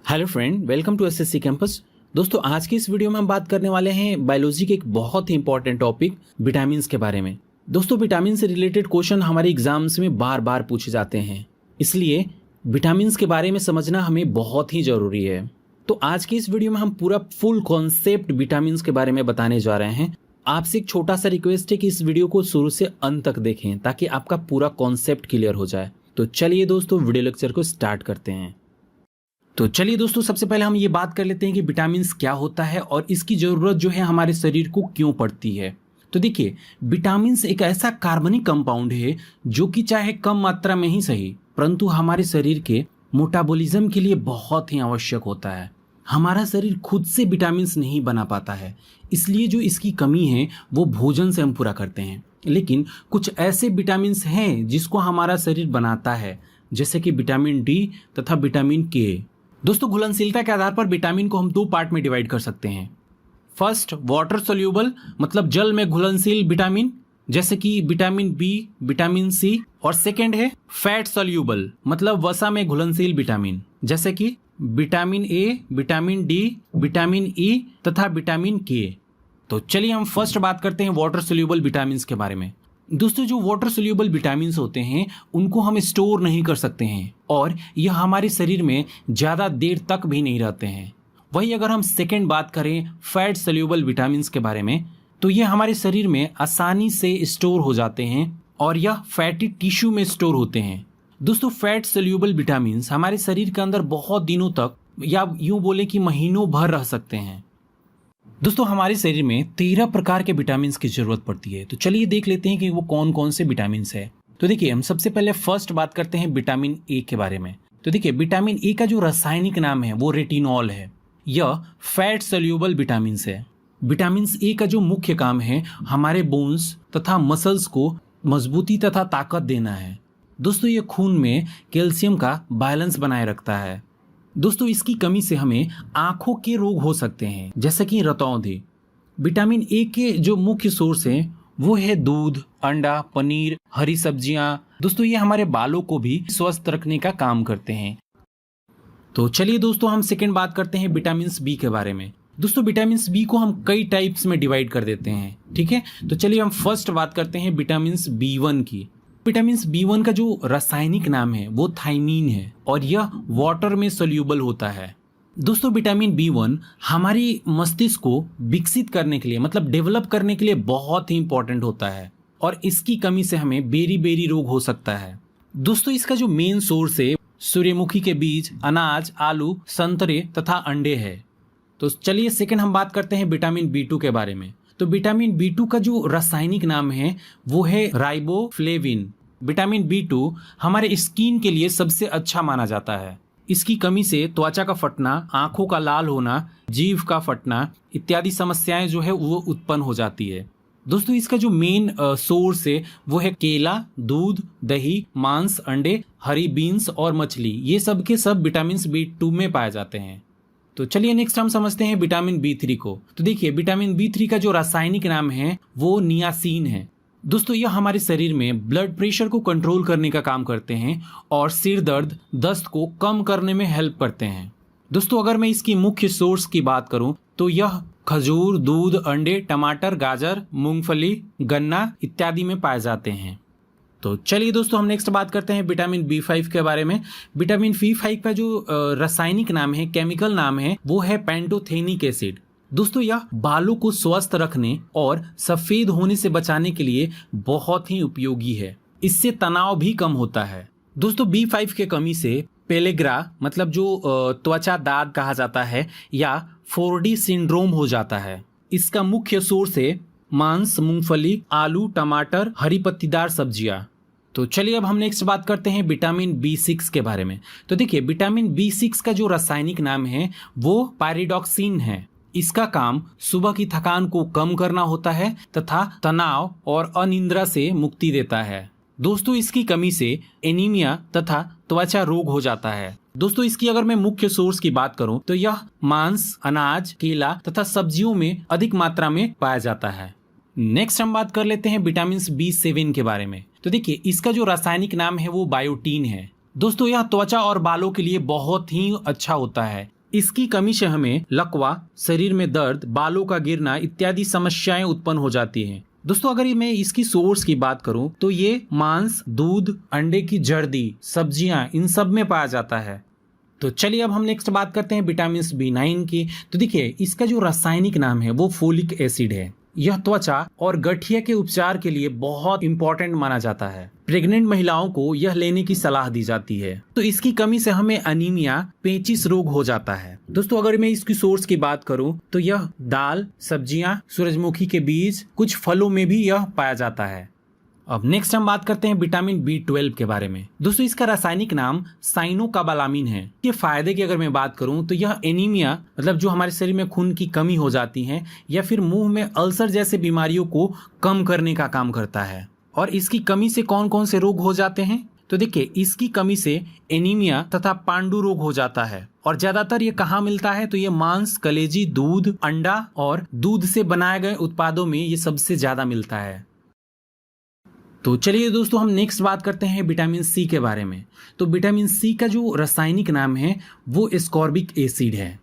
Hello friend, welcome to SSC campus. दोस्तों, आज की इस वीडियो में हम बात करने वाले हैं बायोलॉजी के एक बहुत ही इंपॉर्टेंट टॉपिक विटामिन के बारे में। दोस्तों, विटामिन से रिलेटेड क्वेश्चन हमारे एग्जाम्स में बार बार पूछे जाते हैं, इसलिए विटामिन के बारे में समझना हमें बहुत ही ज़रूरी है। तो आज की इस वीडियो में हम पूरा फुल कॉन्सेप्ट विटामिन के बारे में बताने जा रहे हैं। आपसे एक छोटा सा रिक्वेस्ट है कि इस वीडियो को शुरू से अंत तक देखें ताकि आपका पूरा कॉन्सेप्ट क्लियर हो जाए। तो चलिए दोस्तों, वीडियो लेक्चर को स्टार्ट करते हैं। तो चलिए दोस्तों, सबसे पहले हम ये बात कर लेते हैं कि विटामिन क्या होता है और इसकी ज़रूरत जो है हमारे शरीर को क्यों पड़ती है। तो देखिए, विटामिन एक ऐसा कार्बनिक कंपाउंड है जो कि चाहे कम मात्रा में ही सही, परंतु हमारे शरीर के मेटाबॉलिज्म के लिए बहुत ही आवश्यक होता है। हमारा शरीर खुद से विटामिन नहीं बना पाता है, इसलिए जो इसकी कमी है वो भोजन से हम पूरा करते हैं। लेकिन कुछ ऐसे विटामिन हैं जिसको हमारा शरीर बनाता है, जैसे कि विटामिन डी तथा विटामिन के। दोस्तों, घुलनशीलता के आधार पर विटामिन को हम दो पार्ट में डिवाइड कर सकते हैं। फर्स्ट, वाटर सोल्यूबल मतलब जल में घुलनशील विटामिन, जैसे कि विटामिन बी, विटामिन सी। और सेकेंड है फैट सोल्यूबल मतलब वसा में घुलनशील विटामिन, जैसे कि vitamin A, vitamin D, vitamin E तथा विटामिन के। तो चलिए हम फर्स्ट बात करते हैं वाटर सोल्यूबल विटामिन के बारे में। दोस्तों, जो वाटर सोल्यूबल विटामिन होते हैं उनको हम स्टोर नहीं कर सकते हैं और यह हमारे शरीर में ज़्यादा देर तक भी नहीं रहते हैं। वही अगर हम सेकेंड बात करें फैट सोल्यूबल विटामिन के बारे में, तो ये हमारे शरीर में आसानी से स्टोर हो जाते हैं और यह फैटी टिश्यू में स्टोर होते हैं। दोस्तों, फैट सोल्यूबल विटामिन हमारे शरीर के अंदर बहुत दिनों तक या यूँ बोले कि महीनों भर रह सकते हैं। दोस्तों, हमारे शरीर में 13 प्रकार के विटामिन की जरूरत पड़ती है। तो चलिए देख लेते हैं कि वो कौन कौन से विटामिन है। तो देखिए, हम सबसे पहले फर्स्ट बात करते हैं विटामिन ए के बारे में। तो देखिए, विटामिन ए का जो रासायनिक नाम है वो रेटिनॉल है। यह फैट सोल्यूबल विटामिन है। विटामिन ए का जो मुख्य काम है हमारे बोन्स तथा मसल्स को मजबूती तथा ताकत देना है। दोस्तों, ये खून में कैल्शियम का बैलेंस बनाए रखता है। दोस्तों, इसकी कमी से हमें आंखों के रोग हो सकते हैं, जैसे कि रतौंधी। विटामिन ए के जो मुख्य सोर्स हैं वो है दूध, अंडा, पनीर, हरी सब्जियां। दोस्तों, ये हमारे बालों को भी स्वस्थ रखने का काम करते हैं। तो चलिए दोस्तों, हम सेकेंड बात करते हैं विटामिन बी के बारे में। दोस्तों, विटामिन बी को हम कई टाइप्स में डिवाइड कर देते हैं, ठीक है। तो चलिए हम फर्स्ट बात करते हैं विटामिन B1 की। विटामिन B1 का जो रासायनिक नाम है वो थायमीन है और यह वाटर में सोल्यूबल होता है। दोस्तों, विटामिन B1 हमारी मस्तिष्क को विकसित करने के लिए मतलब डेवलप करने के लिए बहुत ही इंपॉर्टेंट होता है और इसकी कमी से हमें बेरी बेरी रोग हो सकता है। दोस्तों, इसका जो मेन सोर्स है सूर्यमुखी के बीज, अनाज, आलू, संतरे तथा अंडे है। तो चलिए सेकंड हम बात करते हैं विटामिन B2 के बारे में। तो विटामिन B2 का जो रासायनिक नाम है वो है राइबोफ्लेविन। विटामिन B2 हमारे स्किन के लिए सबसे अच्छा माना जाता है। इसकी कमी से त्वचा का फटना, आंखों का लाल होना, जीभ का फटना इत्यादि समस्याएं जो है वो उत्पन्न हो जाती है। दोस्तों, इसका जो मेन सोर्स है वो है केला, दूध, दही, मांस, अंडे, हरी बीन्स और मछली। ये सब के सब विटामिन B2 में पाए जाते हैं। तो चलिए नेक्स्ट हम समझते हैं विटामिन B3 को। तो देखिए, विटामिन B3 का जो रासायनिक नाम है वो नियासिन है। दोस्तों, यह हमारे शरीर में ब्लड प्रेशर को कंट्रोल करने का काम करते हैं और सिर दर्द, दस्त को कम करने में हेल्प करते हैं। दोस्तों, अगर मैं इसकी मुख्य सोर्स की बात करूं तो यह खजूर, दूध, अंडे, टमाटर, गाजर, मूंगफली, गन्ना इत्यादि में पाए जाते हैं। तो चलिए दोस्तों, हम नेक्स्ट बात करते हैं विटामिन B5 के बारे में। विटामिन B5 का जो रासायनिक नाम है, केमिकल नाम है वो है पैंटोथेनिक एसिड। दोस्तों, यह बालों को स्वस्थ रखने और सफेद होने से बचाने के लिए बहुत ही उपयोगी है। इससे तनाव भी कम होता है। दोस्तों, B5 के कमी से पेलेग्रा मतलब जो त्वचा दाग कहा जाता है या 4D सिंड्रोम हो जाता है। इसका मुख्य सोर्स है मांस, मूंगफली, आलू, टमाटर, हरी पत्तीदार सब्जियां। तो चलिए अब हम नेक्स्ट बात करते हैं विटामिन B6 के बारे में। तो देखिए, विटामिन B6 का जो रासायनिक नाम है वो पायरिडॉक्सिन है। इसका काम सुबह की थकान को कम करना होता है तथा तनाव और अनिद्रा से मुक्ति देता है। दोस्तों, इसकी कमी से एनीमिया तथा त्वचा रोग हो जाता है। दोस्तों, इसकी अगर मैं मुख्य सोर्स की बात करूं तो यह मांस, अनाज, केला तथा सब्जियों में अधिक मात्रा में पाया जाता है। नेक्स्ट हम बात कर लेते हैं विटामिन B7 के बारे में। तो देखिए, इसका जो रासायनिक नाम है वो बायोटीन है। दोस्तों, यह त्वचा और बालों के लिए बहुत ही अच्छा होता है। इसकी कमी से हमें लकवा, शरीर में दर्द, बालों का गिरना इत्यादि समस्याएं उत्पन्न हो जाती हैं। दोस्तों अगर मैं इसकी सोर्स की बात करूं तो ये मांस, दूध, अंडे की जर्दी, सब्जियां, इन सब में पाया जाता है। तो चलिए अब हम नेक्स्ट बात करते हैं विटामिन B9 की। तो देखिए इसका जो रासायनिक नाम है वो फोलिक एसिड है। यह त्वचा और गठिया के उपचार के लिए बहुत इंपॉर्टेंट माना जाता है। प्रेग्नेंट महिलाओं को यह लेने की सलाह दी जाती है। तो इसकी कमी से हमें अनीमिया, पेचिश रोग हो जाता है। दोस्तों अगर मैं इसकी सोर्स की बात करूं तो यह दाल, सब्जियां, सूरजमुखी के बीज, कुछ फलों में भी यह पाया जाता है। अब नेक्स्ट हम बात करते हैं विटामिन B12 के बारे में। दोस्तों इसका रासायनिक नाम साइनोकाबालामिन है। ये फायदे की अगर मैं बात करूं तो यह एनीमिया, मतलब जो हमारे शरीर में खून की कमी हो जाती है या फिर मुंह में अल्सर जैसे बीमारियों को कम करने का काम करता है। और इसकी कमी से कौन कौन से रोग हो जाते हैं? तो देखिए इसकी कमी से एनीमिया तथा पांडु रोग हो जाता है। और ज्यादातर ये कहाँ मिलता है? तो ये मांस, कलेजी, दूध, अंडा और दूध से बनाए गए उत्पादों में ये सबसे ज्यादा मिलता है। तो चलिए दोस्तों हम नेक्स्ट बात करते हैं विटामिन C के बारे में। तो विटामिन C का जो रासायनिक नाम है वो एस्कॉर्बिक एसिड है।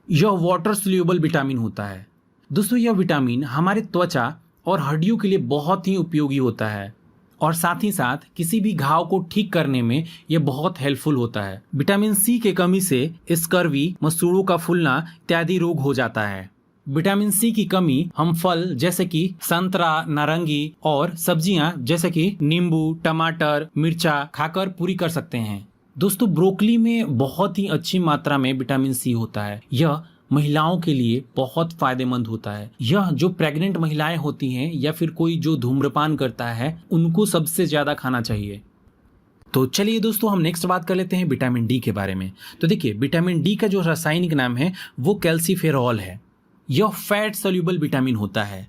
यह वाटर सोल्यूबल विटामिन होता है। दोस्तों यह विटामिन हमारे त्वचा और हड्डियों के लिए बहुत ही उपयोगी होता है और साथ ही साथ किसी भी घाव को ठीक करने में यह बहुत हेल्पफुल होता है। विटामिन C के कमी से स्कर्वी, मसूड़ों का फूलना इत्यादि रोग हो जाता है। विटामिन C की कमी हम फल जैसे कि संतरा, नारंगी और सब्जियां जैसे कि नींबू, टमाटर, मिर्चा खाकर पूरी कर सकते हैं। दोस्तों ब्रोकली में बहुत ही अच्छी मात्रा में विटामिन C होता है। यह महिलाओं के लिए बहुत फायदेमंद होता है। यह जो प्रेग्नेंट महिलाएं होती हैं या फिर कोई जो धूम्रपान करता है उनको सबसे ज्यादा खाना चाहिए। तो चलिए दोस्तों हम नेक्स्ट बात कर लेते हैं विटामिन D के बारे में। तो देखिए विटामिन D का जो रासायनिक नाम है वो कैल्सीफेरॉल है। यह फैट सोल्यूबल विटामिन होता है।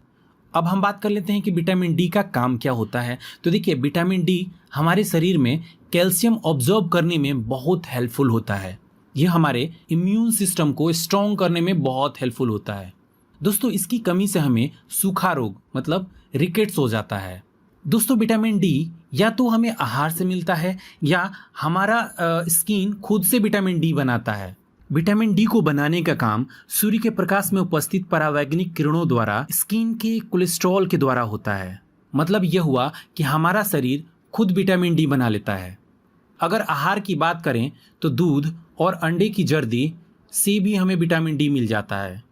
अब हम बात कर लेते हैं कि विटामिन D का काम क्या होता है। तो देखिए विटामिन D हमारे शरीर में कैल्शियम ऑब्जॉर्ब करने में बहुत हेल्पफुल होता है। यह हमारे इम्यून सिस्टम को स्ट्रॉन्ग करने में बहुत हेल्पफुल होता है। दोस्तों इसकी कमी से हमें सूखा रोग मतलब रिकेट्स हो जाता है। दोस्तों विटामिन D या तो हमें आहार से मिलता है या हमारा स्किन खुद से विटामिन D बनाता है। विटामिन D को बनाने का काम सूर्य के प्रकाश में उपस्थित परावैज्ञानिक किरणों द्वारा स्किन के कोलेस्ट्रॉल के द्वारा होता है। मतलब यह हुआ कि हमारा शरीर खुद विटामिन D बना लेता है। अगर आहार की बात करें तो दूध और अंडे की जर्दी से भी हमें विटामिन D मिल जाता है।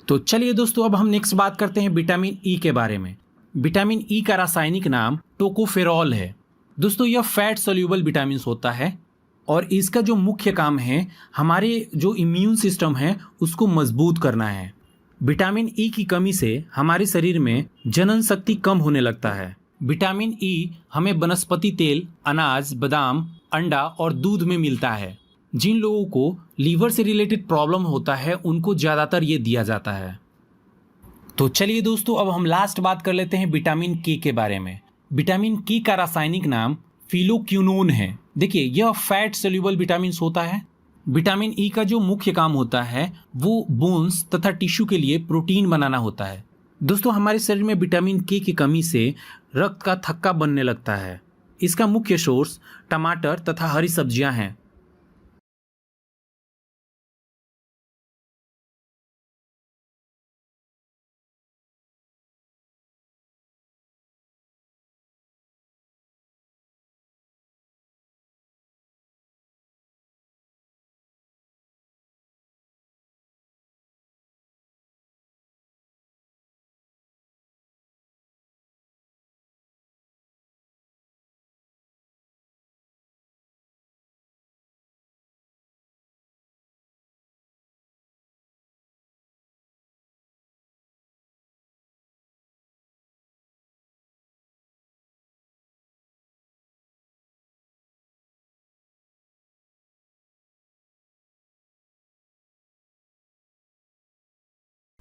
तो चलिए दोस्तों अब हम नेक्स्ट बात करते हैं विटामिन E के बारे में। विटामिन E का रासायनिक नाम टोकोफेरॉल है। दोस्तों यह फैट सोल्यूबल विटामिन होता है और इसका जो मुख्य काम है हमारे जो इम्यून सिस्टम है उसको मजबूत करना है। विटामिन E की कमी से हमारे शरीर में जनन शक्ति कम होने लगता है। विटामिन E हमें वनस्पति तेल, अनाज, बादाम, अंडा और दूध में मिलता है। जिन लोगों को लीवर से रिलेटेड प्रॉब्लम होता है उनको ज़्यादातर ये दिया जाता है। तो चलिए दोस्तों अब हम लास्ट बात कर लेते हैं विटामिन K के बारे में। विटामिन K का रासायनिक नाम फिलोक्विनोन है। देखिए यह फैट सोल्यूबल विटामिन होता है। विटामिन E का जो मुख्य काम होता है वो बोन्स तथा टिश्यू के लिए प्रोटीन बनाना होता है। दोस्तों हमारे शरीर में विटामिन K की कमी से रक्त का थक्का बनने लगता है। इसका मुख्य सोर्स टमाटर तथा हरी सब्जियां हैं।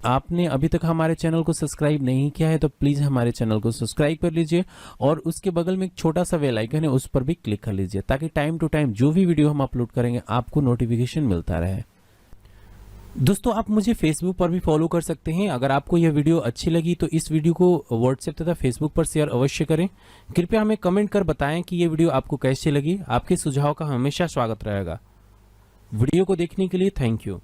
आपने अभी तक हमारे चैनल को सब्सक्राइब नहीं किया है तो प्लीज़ हमारे चैनल को सब्सक्राइब कर लीजिए और उसके बगल में एक छोटा सा बेल आइकन है उस पर भी क्लिक कर लीजिए ताकि टाइम टू टाइम जो भी वीडियो हम अपलोड करेंगे आपको नोटिफिकेशन मिलता रहे। दोस्तों आप मुझे फेसबुक पर भी फॉलो कर सकते हैं। अगर आपको यह वीडियो अच्छी लगी तो इस वीडियो को व्हाट्सएप तथा फेसबुक पर शेयर अवश्य करें। कृपया हमें कमेंट कर बताएं कि ये वीडियो आपको कैसी लगी। आपके सुझाव का हमेशा स्वागत रहेगा। वीडियो को देखने के लिए थैंक यू।